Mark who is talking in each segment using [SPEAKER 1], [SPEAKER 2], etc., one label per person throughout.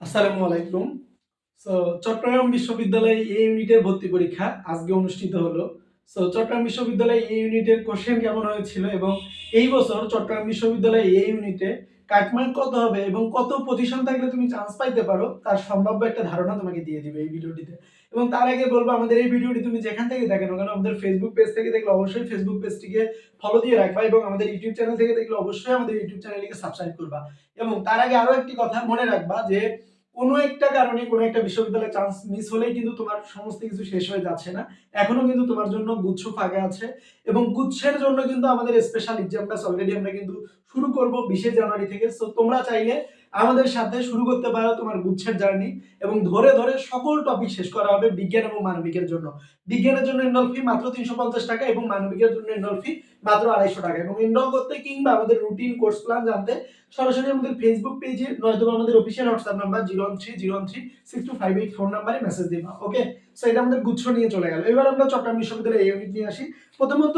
[SPEAKER 1] আসসালামু আলাইকুম। সো চট্টগ্রাম বিশ্ববিদ্যালয়ে এ ইউনিটের ভর্তি পরীক্ষা আজকে অনুষ্ঠিত হলো। সো চট্টগ্রাম বিশ্ববিদ্যালয়ে এ ইউনিটের কোশ্চেন কেমন হয়েছিল এবং এই বছর চট্টগ্রাম বিশ্ববিদ্যালয়ে এ ইউনিটে কাটমার্ক কত হবে এবং কত পজিশন থাকলে তুমি চান্স পাইতে পারো তার সম্ভাব্য একটা ধারণা তোমাকে দিয়ে দিবে এই ভিডিওটিতে। এবং তার আগে বলবো আমাদের এই ভিডিওটি তুমি যেখান থেকে দেখো না কেন আমাদের ফেসবুক পেজ থেকে দেখলে অবশ্যই ফেসবুক পেজটিকে ফলো দিয়ে রাখবা এবং আমাদের ইউটিউব চ্যানেল থেকে দেখলে অবশ্যই আমাদের ইউটিউব চ্যানেলটিকে সাবস্ক্রাইব করবা। এবং তার আগে আরো একটি কথা মনে রাখবা যে কোনো একটা কারণে কোনো একটা বিশ্ববিদ্যালয়ে চান্স মিস হলেই কিন্তু তোমার সমস্ত কিছু শেষ হয়ে যাচ্ছে না। এখনো কিন্তু তোমার জন্য গুচ্ছ ফাঁকা আছে এবং গুচ্ছের জন্য কিন্তু আমাদের স্পেশাল এক্সাম ব্যাচ অলরেডি আমরা কিন্তু শুরু করব 20 জানুয়ারি থেকে। সো তোমরা চাইলে আমাদের সাথে শুরু করতে পারো তোমার গুচ্ছের জার্নি এবং ধরে ধরে সকল টপিক শেষ করা হবে বিজ্ঞান এবং মানবিকের জন্য। বিজ্ঞানের জন্য এনরোল ফি মাত্র 350 টাকা এবং মানবিকের জন্য এনরোল ফি মাত্র 250 টাকা। এবং এনরোল করতে কিংবা আমাদের রুটিন কোর্স প্ল্যান জানতে সরাসরি আমাদের ফেসবুক পেজে নয়তো আমাদের অফিসিয়াল হোয়াটসঅ্যাপ নাম্বার 01303 ফোন নাম্বারে মেসেজ দিবা। ওকে, সো এটা আমাদের গুচ্ছ নিয়ে চলে গেল। এবার আমরা চট্টগ্রাম বিশ্ববিদ্যালয়ে এই ইউনিট নিয়ে আসি। প্রথমত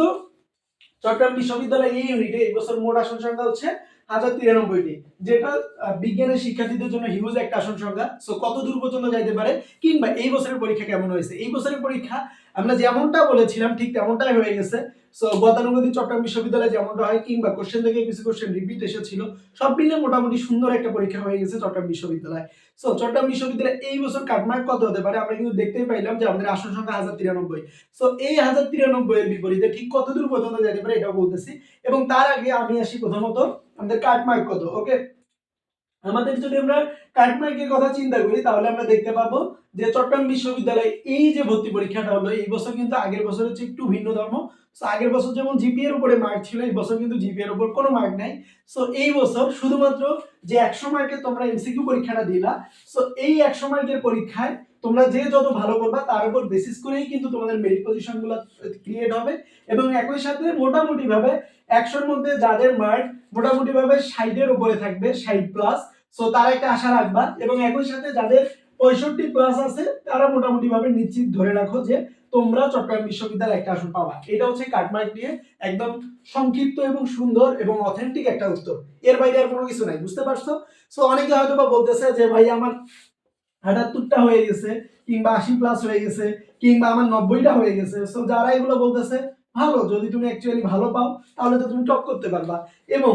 [SPEAKER 1] চট্টগ্রাম বিশ্ববিদ্যালয়ে এই ইউনিটে এই বছর মোট আসন সংখ্যা হচ্ছে 1093টি, যেটা বিজ্ঞানের শিক্ষার্থীদের জন্য হিউজ একটা আসন সংখ্যা। সো কত দূর পর্যন্ত যাইতে পারে কিংবা এই বছরের পরীক্ষা কেমন হয়েছে, এই বছরের পরীক্ষা আমরা যেমনটা বলেছিলাম ঠিক তেমনটাই হয়ে গেছে। সো গতানুগতিক চট্টগ্রাম বিশ্ববিদ্যালয়ে যেমনটা হয় কিংবা কোশ্চেন থেকে কিছু কোশ্চেন রিপিট এসেছিল, সব মিলে মোটামুটি সুন্দর একটা পরীক্ষা হয়ে গেছে চট্টগ্রাম বিশ্ববিদ্যালয়। সো চট্টগ্রাম বিশ্ববিদ্যালয়ে এই বছর কাটমার্ক কত হতে পারে আমরা কিন্তু দেখতেই পাইলাম যে আমাদের আসন সংখ্যা 1093। সো এই 1093 এর বিপরীতে ঠিক কত দূর পর্যন্ত যেতে পারে এটাও বলতেছি। এবং তার আগে আমি আসি প্রথমত আমাদের কাটমার্ক কত। ওকে, আমাদের যদি আমরা কাটমার্কের কথা চিন্তা করি তাহলে আমরা দেখতে পাবো যে চট্টগ্রাম বিশ্ববিদ্যালয়ে এই যে ভর্তি পরীক্ষাটা হলো এই বছর কিন্তু আগের বছর হচ্ছে একটু ভিন্ন ধর্ম। সো আগের বছর যেমন জিপিএ এর উপরে মার্ক ছিল এই বছর কিন্তু জিপিএ এর উপর কোনো মার্ক নাই। সো এই বছর শুধুমাত্র যে 100 মার্কের তোমরা এমসিকিউ পরীক্ষাটা দিলা, সো এই 100 মার্কের পরীক্ষায় তোমরা যে যত ভালো করবা তার উপর বেসিস করেই কিন্তু তোমাদের মেরিট পজিশনগুলো ক্রিয়েট হবে। এবং একই সাথে মোটামুটি ভাবে 100 এর মধ্যে যাদের মার্ক মোটামুটি ভাবে 60 এর উপরে থাকবে, 60 প্লাস, সো তারা একটা আশা রাখবা। এবং একই সাথে যাদের 65 প্লাস আছে তারা মোটামুটি ভাবে নিশ্চিত ধরে রাখো যে তোমরা চট্টগ্রাম বিশ্ববিদ্যালয়ে একটা আসন পাবা। এটা হচ্ছে কাটমার্ক নিয়ে একদম সংক্ষিপ্ত এবং সুন্দর এবং অথেন্টিক একটা উত্তর, এর বাইরে আর কোনো কিছু নাই। বুঝতে পারছো? সো অনেকে হয়তো বা বলতেছে যে ভাই আমার 78টা হয়ে গেছে কিংবা 80 প্লাস হয়ে গেছে কিংবা আমার 90টা হয়ে গেছে। সো যারা এগুলো বলতেছে ভালো, যদি তুমি অ্যাকচুয়ালি ভালো পাও তাহলে তো তুমি টপ করতে পারবা। এবং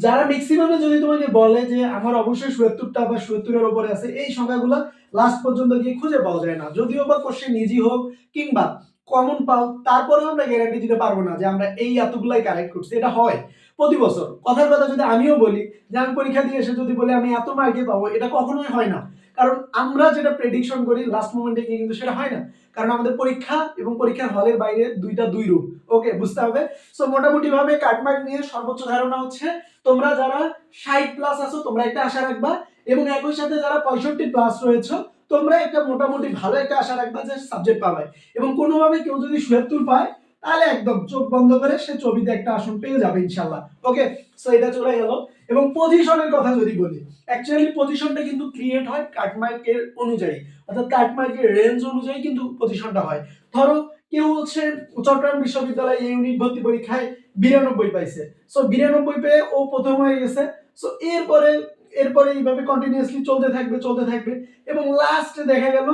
[SPEAKER 1] যারা ম্যাক্সিমামে যদি তোমাকে বলে যে আমার অবশ্যই 77টা বা 77 এর উপরে আছে, এই সংখ্যাগুলো লাস্ট পর্যন্ত গিয়ে খুঁজে পাওয়া যায় না। যদিও বা কোশ্চেন ইজি হোক কিংবা কমন পাও, তারপরেও আমরা গ্যারান্টি দিতে পারবো না যে আমরা এই এতগুলাই কারেক্ট করছি। এটা হয় প্রতি বছর। কথার কথা যদি আমিও বলি যে আমি পরীক্ষা দিয়ে এসে যদি বলি আমি এত মার্কে পাবো, এটা কখনোই হয় না। কারণ আমরা যেটা প্রেডিকশন করি লাস্ট মোমেন্টে গিয়ে কিন্তু সেটা হয় না। কারণ আমাদের পরীক্ষা এবং পরীক্ষার হলের বাইরে দুইটা দুই রূপ। ওকে, বুঝতে হবে। সো মোটামুটি ভাবে কাটমার্ক নিয়ে সর্বোচ্চ ধারণা হচ্ছে তোমরা যারা 60 প্লাস আছো তোমরা একটা আশা রাখবা এবং একই সাথে যারা 65 প্লাস রয়েছে তোমরা একটা মোটামুটি ভালো একটা আশা রাখবা যে সাবজেক্ট পাবে। এবং কোনোভাবে কেউ যদি 76 পায় তাহলে একদম চোখ বন্ধ করে সে ছবিতে একটা আসন পেয়ে যাবে ইনশাআল্লাহ। ওকে, সো এটা চলে গেল। এবং পজিশনের কথা যদি বলি, অ্যাকচুয়ালি পজিশনটা কিন্তু ক্রিয়েট হয় কাটমার্কের অনুযায়ী, অর্থাৎ কাটমার্কের রেঞ্জ অনুযায়ী কিন্তু পজিশনটা হয়। ধরো কেউ হচ্ছে চট্টগ্রাম বিশ্ববিদ্যালয়ে এই ইউনিট ভর্তি পরীক্ষায় 92 পাইছে, সো 92 পেয়ে ও প্রথম হয়ে গেছে। সো এরপরে এরপরে এইভাবে কন্টিনিউয়াসলি চলতে থাকবে এবং লাস্টে দেখা গেল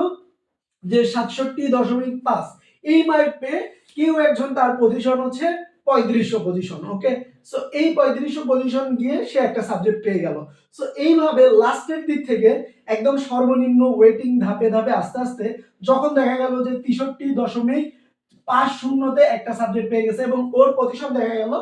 [SPEAKER 1] যে 67.5 এই মার্ক পেয়ে কেউ একজন তার পজিশন হচ্ছে 3500 পজিশন। ওকে, সো এই 3500 পজিশন গিয়ে সে একটা সাবজেক্ট পেয়ে গেল। সো এইভাবে লাস্টের দিক থেকে একদম সর্বনিম্ন ওয়েটিং ধাপে ধাপে আস্তে আস্তে যখন দেখা গেল যে 63.50 একটা সাবজেক্ট পেয়ে গেছে এবং ওর পজিশন দেখা গেল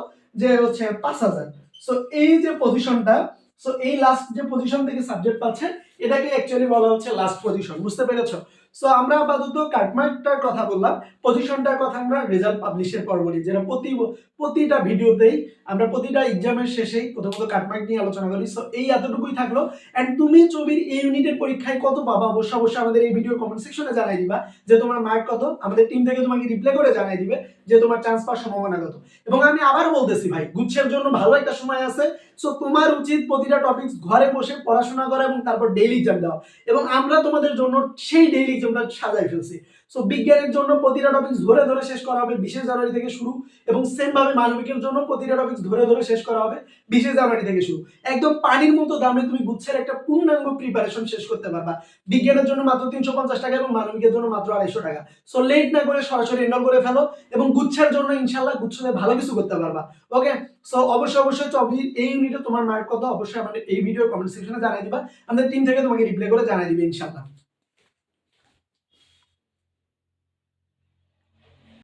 [SPEAKER 1] যে হচ্ছে 5000। সো এই যে পজিশনটা, সো এই লাস্ট যে পজিশন থেকে সাবজেক্ট পাচ্ছে এটাকে অ্যাকচুয়ালি বলা হচ্ছে লাস্ট পজিশন। বুঝতে পেরেছো? সো আমরা আপাতত কাটমার্কটার কথা বললাম, পজিশনটার কথা আমরা রেজাল্ট পাবলিশের পর বলি, যেটা প্রতিটা ভিডিওতেই আমরা প্রতিটা এক্সামের শেষেই প্রথমত কাটমার্ক নিয়ে আলোচনা করি। সো এই এতটুকুই থাকলো। এন্ড তুমি চবির এই ইউনিটের পরীক্ষায় কত পাবা অবশ্যই আমাদের এই ভিডিও কমেন্ট সেকশনে জানাই দিবা যে তোমার মার্ক কত। আমাদের টিম থেকে তোমাকে রিপ্লাই করে জানাই দিবে যে তোমার চান্স পাওয়ার সম্ভাবনা কত। এবং আমি আবার বলতেছি ভাই, গুচ্ছের জন্য ভালো একটা সময় আছে। সো তোমার উচিত প্রতিটা টপিকস ঘরে বসে পড়াশোনা করা এবং তারপর ডেইলি এক্সাম দেওয়া। এবং আমরা তোমাদের জন্য সেই ডেইলি পেজ আমরা সাজাই ফেলছি। সো বিজ্ঞানের জন্য প্রতিটা টপিক ধরে ধরে শেষ করা হবে 20 জানুয়ারি থেকে শুরু, এবং সেম ভাবে মানবিকের জন্য প্রতিটা টপিক ধরে ধরে শেষ করা হবে 20 জানুয়ারি থেকে শুরু। একদম পানির মতো দামে তুমি গুচ্ছের একটা পূর্ণাঙ্গ প্রিপারেশন শেষ করতে পারবা। বিজ্ঞানের জন্য মাত্র 350 টাকা এবং মানবিকের জন্য মাত্র 250 টাকা। সো লেট না করে সরাসরি এনরোল করে ফেলো, এবং গুচ্ছের জন্য ইনশাআল্লাহ গুচ্ছতে ভালো কিছু করতে পারবা। ওকে, সো অবশ্যই এই ইউনিটে তোমার মার্ক কত অবশ্যই আমাদের এই ভিডিও কমেন্ট সেকশনে জানাই দিবা। আমাদের টিম থেকে তোমাকে রিপ্লাই করে জানাই দিবে ইনশাআল্লাহ।